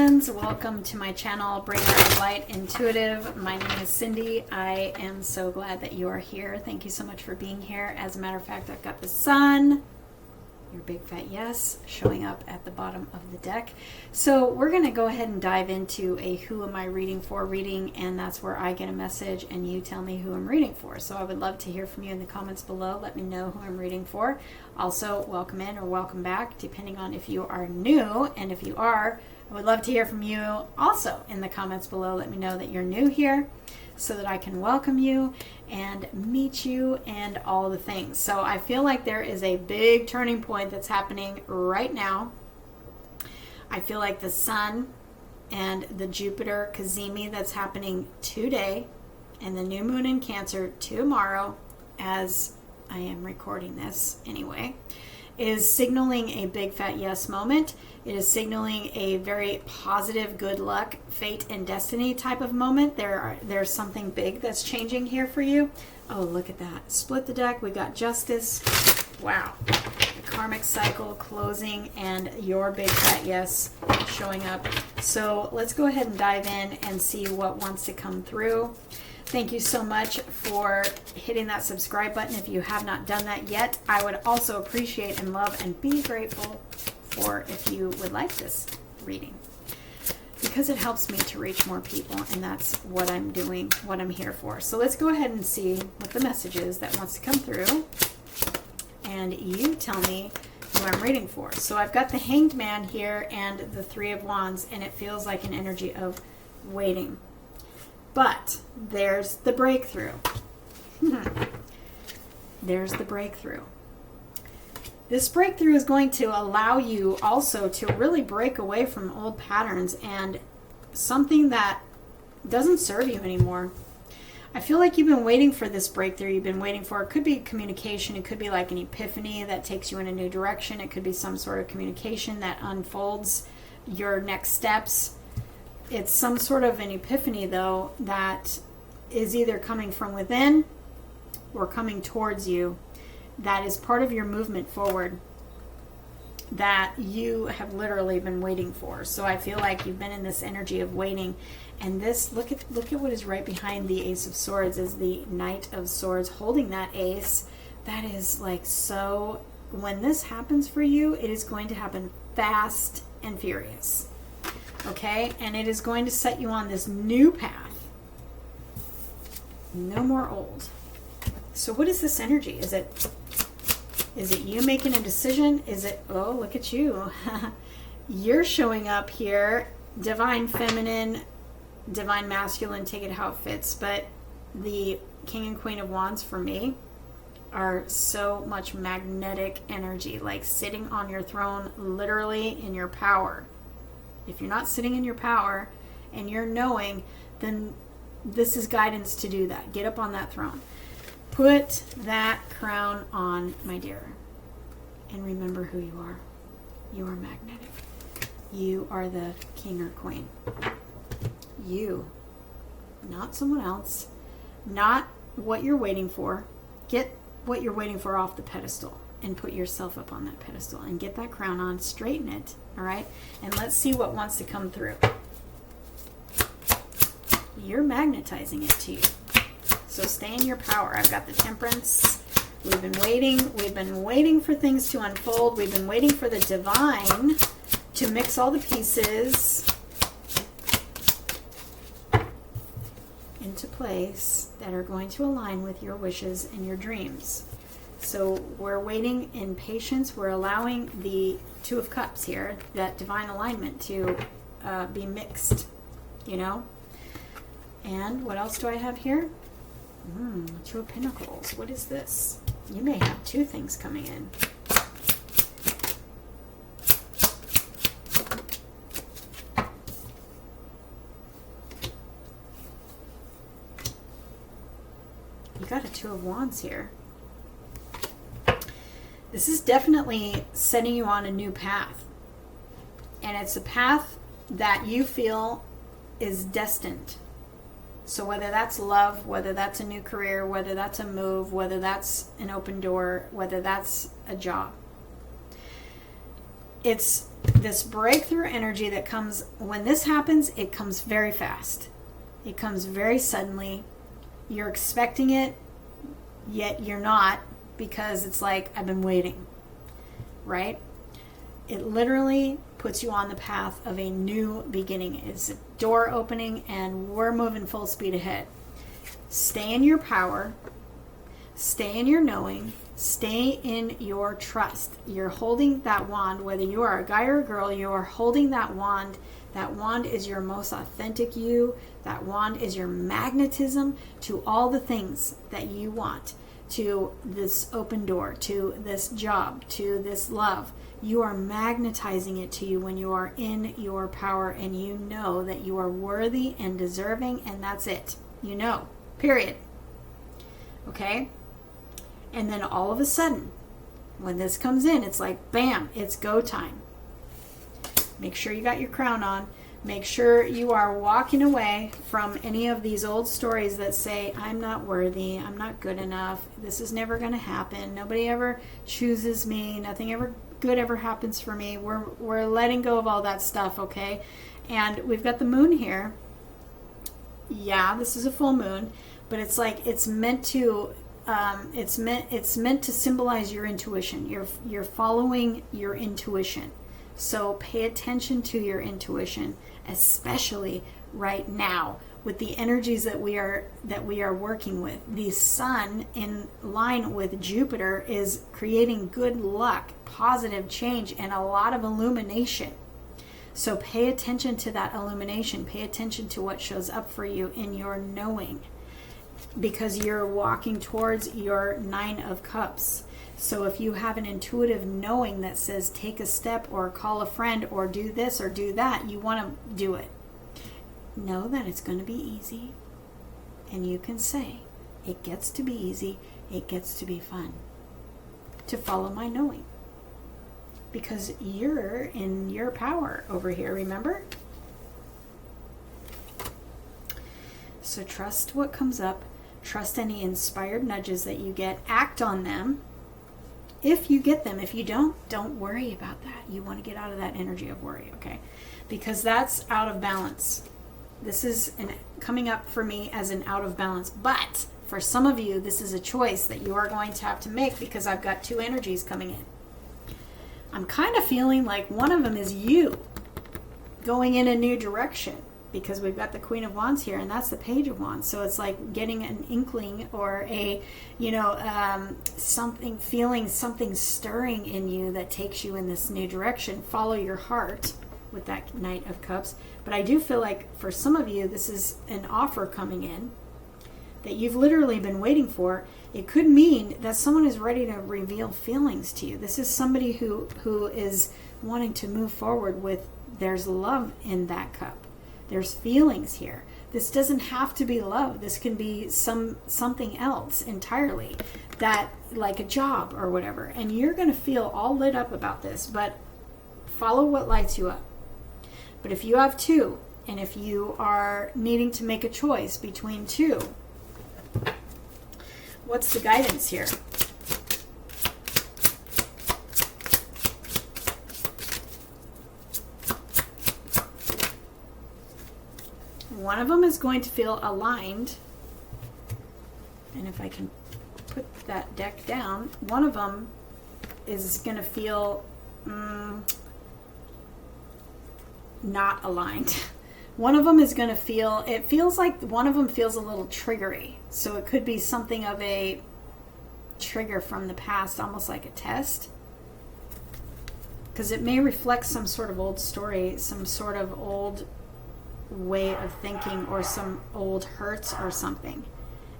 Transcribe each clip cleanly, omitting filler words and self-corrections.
friends, welcome to my channel, Bringer of Light Intuitive. My name is Cindy. I am so glad that you are here. Thank you so much for being here. As a matter of fact, I've got the sun, your big fat yes, showing up at the bottom of the deck. So we're going to go ahead and dive into a who am I reading for reading, and that's where I get a message and you tell me who I'm reading for. So I would love to hear from you in the comments below. Let me know who I'm reading for. Also, welcome in or welcome back, depending on if you are new, and if you are, I would love to hear from you also in the comments below. Let me know that you're new here so that I can welcome you and meet you and all the things. So I feel like there is a big turning point that's happening right now. I feel like the sun and the Jupiter Cazimi that's happening today and the new moon in Cancer tomorrow, as I am recording this anyway, is signaling a big fat yes moment. It is signaling a very positive good luck, fate and destiny type of moment. There's something big that's changing here for you. Oh, look at that. Split the deck. We got justice. Wow. The karmic cycle closing and your big fat yes showing up. So let's go ahead and dive in and see what wants to come through. Thank you so much for hitting that subscribe button if you have not done that yet. I would also appreciate and love and be grateful for if you would like this reading, because it helps me to reach more people, and that's what I'm doing, what I'm here for. So let's go ahead and see what the message is that wants to come through, and you tell me who I'm reading for. So I've got the Hanged Man here and the Three of Wands, and it feels like an energy of waiting. But there's the breakthrough. There's the breakthrough. This breakthrough is going to allow you also to really break away from old patterns and something that doesn't serve you anymore. I feel like you've been waiting for this breakthrough. You've been waiting for, it could be communication. It could be like an epiphany that takes you in a new direction. It could be some sort of communication that unfolds your next steps. It's some sort of an epiphany, though, that is either coming from within or coming towards you, that is part of your movement forward that you have literally been waiting for. So I feel like you've been in this energy of waiting, and this, look at what is right behind the Ace of Swords is the Knight of Swords holding that ace. That is like, so when this happens for you, it is going to happen fast and furious. Okay, and it is going to set you on this new path. No more old. So what is this energy? Is it you making a decision? Is it, oh, look at you. You're showing up here, divine feminine, divine masculine, take it how it fits. But the King and Queen of Wands for me are so much magnetic energy, like sitting on your throne, literally in your power. If you're not sitting in your power and you're knowing, then this is guidance to do that. Get up on that throne. Put that crown on, my dear. And remember who you are. You are magnetic. You are the king or queen. You. Not someone else. Not what you're waiting for. Get what you're waiting for off the pedestal and put yourself up on that pedestal and get that crown on, straighten it, all right? And let's see what wants to come through. You're magnetizing it to you. So stay in your power. I've got the Temperance. We've been waiting. We've been waiting for things to unfold. We've been waiting for the divine to mix all the pieces into place that are going to align with your wishes and your dreams. So we're waiting in patience. We're allowing the Two of Cups here, that divine alignment, to be mixed, you know. And what else do I have here? Two of Pentacles. What is this? You may have two things coming in. You got a Two of Wands here. This is definitely setting you on a new path. And it's a path that you feel is destined. So whether that's love, whether that's a new career, whether that's a move, whether that's an open door, whether that's a job, it's this breakthrough energy that comes when this happens. It comes very fast. It comes very suddenly. You're expecting it, yet you're not, because it's like, I've been waiting, right? It literally puts you on the path of a new beginning. It's a door opening, and we're moving full speed ahead. Stay in your power. Stay in your knowing. Stay in your trust. You're holding that wand, whether you are a guy or a girl, you are holding that wand. That wand is your most authentic you. That wand is your magnetism to all the things that you want, to this open door, to this job, to this love. You are magnetizing it to you when you are in your power, and you know that you are worthy and deserving, and that's it. You know, period. Okay? And then all of a sudden, when this comes in, it's like, bam, it's go time. Make sure you got your crown on. Make sure you are walking away from any of these old stories that say, I'm not worthy, I'm not good enough, this is never going to happen, nobody ever chooses me, nothing ever good ever happens for me. We're letting go of all that stuff, okay? And we've got the moon here. Yeah, this is a full moon, but it's like it's meant to it's meant to symbolize your intuition. You're following your intuition. So pay attention to your intuition, especially right now with the energies that we are working with. The sun in line with Jupiter is creating good luck, positive change, and a lot of illumination. So pay attention to that illumination. Pay attention to what shows up for you in your knowing, because you're walking towards your 9 of Cups. So if you have an intuitive knowing that says take a step or call a friend or do this or do that, you want to do it. Know that it's going to be easy. And you can say, it gets to be easy, it gets to be fun to follow my knowing. Because you're in your power over here, remember? So trust what comes up. Trust any inspired nudges that you get. Act on them. If you get them. If you don't worry about that. You want to get out of that energy of worry, okay? Because that's out of balance. This is coming up for me as an out of balance. But for some of you, this is a choice that you are going to have to make, because I've got 2 energies coming in. I'm kind of feeling like one of them is you going in a new direction, because we've got the Queen of Wands here, and that's the Page of Wands. So it's like getting an inkling or feeling something stirring in you that takes you in this new direction. Follow your heart with that Knight of Cups. But I do feel like for some of you, this is an offer coming in that you've literally been waiting for. It could mean that someone is ready to reveal feelings to you. This is somebody who is wanting to move forward with, there's love in that cup. There's feelings here. This doesn't have to be love. This can be something else entirely, that like a job or whatever. And you're going to feel all lit up about this, but follow what lights you up. But if you have 2, and if you are needing to make a choice between 2, what's the guidance here? One of them is going to feel aligned. And if I can put that deck down, one of them is going to feel not aligned. One of them is going to feel, it feels like one of them feels a little triggery. So it could be something of a trigger from the past, almost like a test. Because it may reflect some sort of old story, some sort of old way of thinking, or some old hurts or something.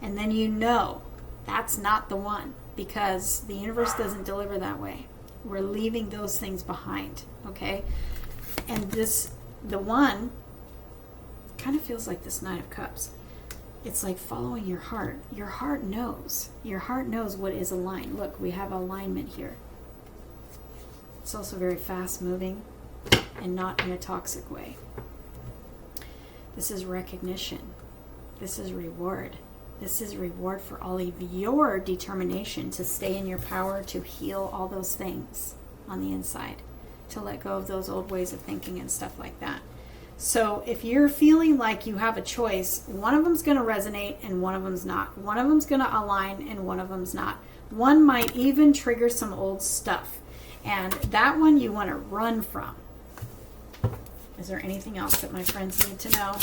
And then you know that's not the one, because the universe doesn't deliver that way. We're leaving those things behind, okay? And the one kind of feels like this Knight of Cups. It's like following your heart. Your heart knows. Your heart knows what is aligned. Look, we have alignment here. It's also very fast moving and not in a toxic way. This is recognition. This is reward. This is reward for all of your determination to stay in your power, to heal all those things on the inside, to let go of those old ways of thinking and stuff like that. So if you're feeling like you have a choice, one of them's going to resonate and one of them's not. One of them's going to align and one of them's not. One might even trigger some old stuff. And that one you want to run from. Is there anything else that my friends need to know?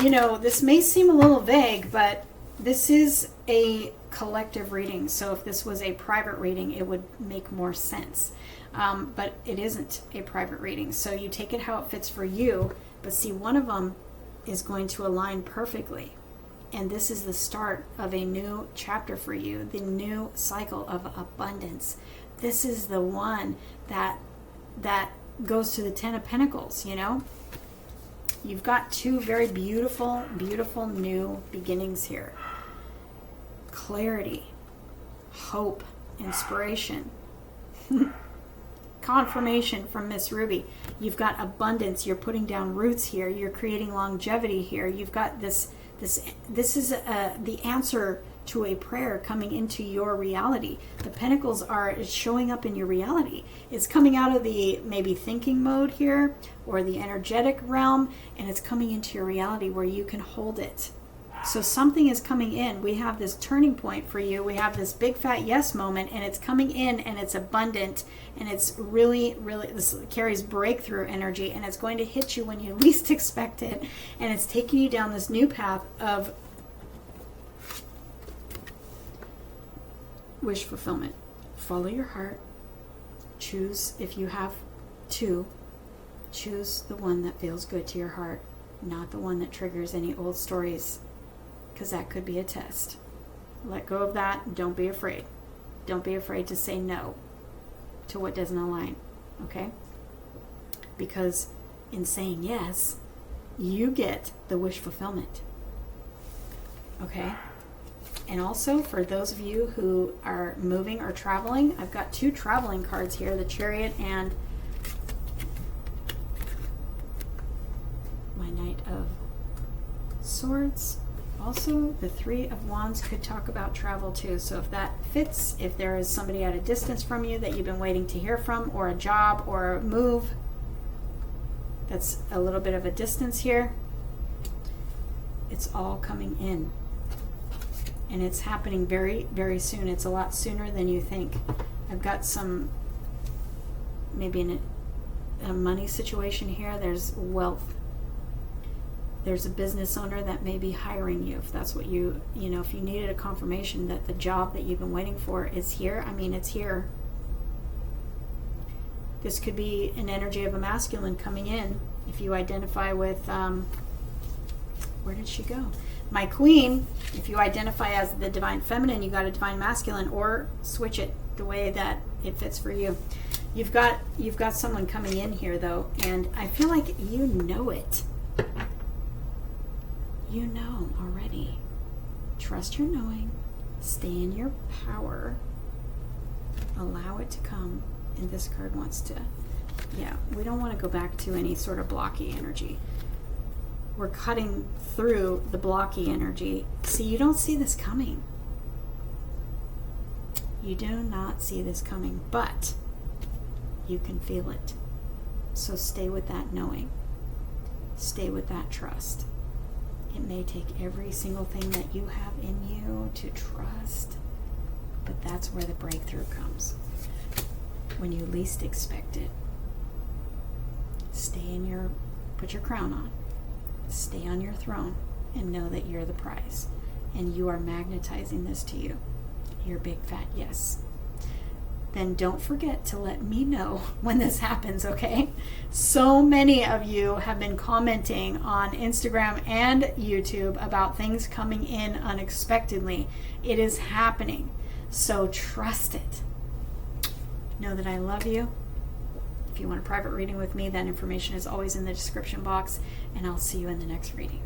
You know, this may seem a little vague, but this is a collective reading. So if this was a private reading, it would make more sense. But it isn't a private reading. So you take it how it fits for you. But see, one of them is going to align perfectly. And this is the start of a new chapter for you, the new cycle of abundance. This is the one that goes to the Ten of Pentacles, you know? You've got two very beautiful, beautiful new beginnings here. Clarity, hope, inspiration, confirmation from Miss Ruby. You've got abundance. You're putting down roots here. You're creating longevity here. You've got this is the answer to a prayer coming into your reality. The Pentacles are showing up in your reality. It's coming out of the maybe thinking mode here or the energetic realm, and it's coming into your reality where you can hold it. So something is coming in. We have this turning point for you. We have this big fat yes moment, and it's coming in, and it's abundant, and it's really, really, this carries breakthrough energy, and it's going to hit you when you least expect it, and it's taking you down this new path of wish fulfillment. Follow your heart. Choose, if you have two, choose the one that feels good to your heart, not the one that triggers any old stories, because that could be a test. Let go of that. Don't be afraid. Don't be afraid to say no to what doesn't align, okay? Because in saying yes, you get the wish fulfillment, okay? And also, for those of you who are moving or traveling, I've got two traveling cards here, the Chariot and my Knight of Swords. Also, the Three of Wands could talk about travel too. So if that fits, if there is somebody at a distance from you that you've been waiting to hear from, or a job or a move, that's a little bit of a distance here, it's all coming in. And it's happening very, very soon. It's a lot sooner than you think. I've got some, maybe in a money situation here. There's wealth. There's a business owner that may be hiring you. If that's what if you needed a confirmation that the job that you've been waiting for is here, I mean, it's here. This could be an energy of a masculine coming in. If you identify with, where did she go? My Queen, if you identify as the divine feminine, you got a divine masculine, or switch it the way that it fits for you. You've got someone coming in here though, and I feel like you know it. You know already. Trust your knowing. Stay in your power. Allow it to come. And this card wants to, we don't want to go back to any sort of blocky energy. We're cutting through the blocky energy. See, you don't see this coming. You do not see this coming, but you can feel it. So stay with that knowing. Stay with that trust. It may take every single thing that you have in you to trust, but that's where the breakthrough comes. When you least expect it. Put your crown on. Stay on your throne and know that you're the prize, and you are magnetizing this to you. Your big fat yes. Then don't forget to let me know when this happens, okay? So many of you have been commenting on Instagram and YouTube about things coming in unexpectedly. It is happening, so trust it. Know that I love you. If you want a private reading with me, that information is always in the description box, and I'll see you in the next reading.